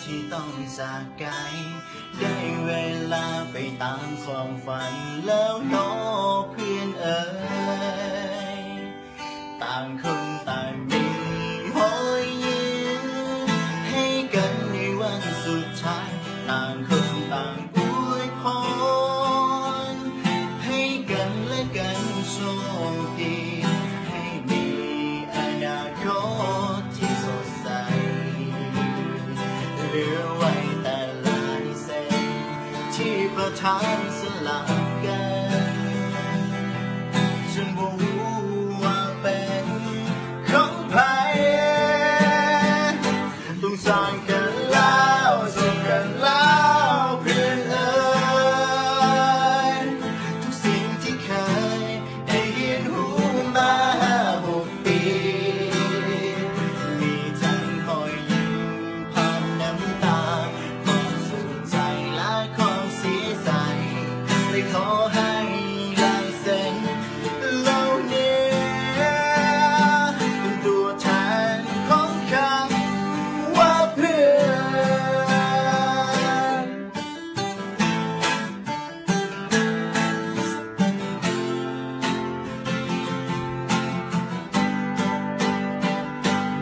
ที่ต้องจากไกลได้เวลาไปตามความฝันแล้วเนาะเพื่อนเอ๋ยต่างคนต่างมีหอยยิ้มให้กันในวันสุดท้ายต่างคนต่างอวยพรให้กันและกันโชคดีให้มีอนาคตที่สดใสเหลือไว้แต่ลายเส้นที่ประทานสลับกันจนบ่รู้ว่าเป็นของใครต้องสร้างกันแล้วส่งกันแล้วเพื่อนเอ๋ยทุกสิ่งที่เคยได้ยินหูมา6 ปีมีทั้งรอยยิ้มผ่านน้ำตาความสุขใจและความเสียใจเลยขอให้ลายเส้นเหล่านี้เป็นตัวแทนของคำว่าเพื่อน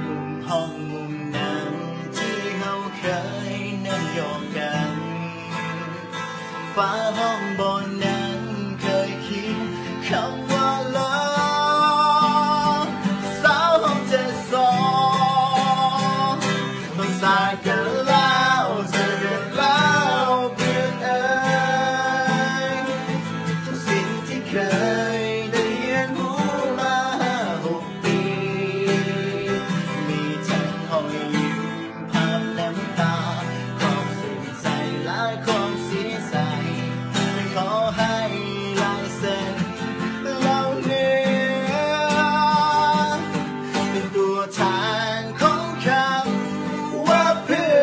มุมห้องมุมนั้นที่เราเคยนั่งโยกกันฟ้าห้องบนนั้นเคยเขียนคำว่าลาสาวห้อง72ต้องสายกันแล้วเจอกันแล้วเพื่อนเอ๋ยทุกสิ่งที่เคยได้เรียนรู้มา6 ปีมีทั้งรอยยิ้มผ่านน้ำตาความสุขใจและความเสียใจไม่ขอให้ลายเส้นเหล่านี้เป็นตัวแทนของคำว่าเพื่อ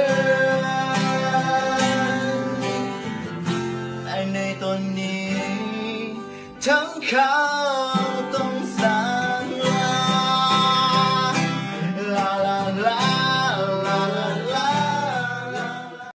นในตอนนี้ทั้งเขาต้อง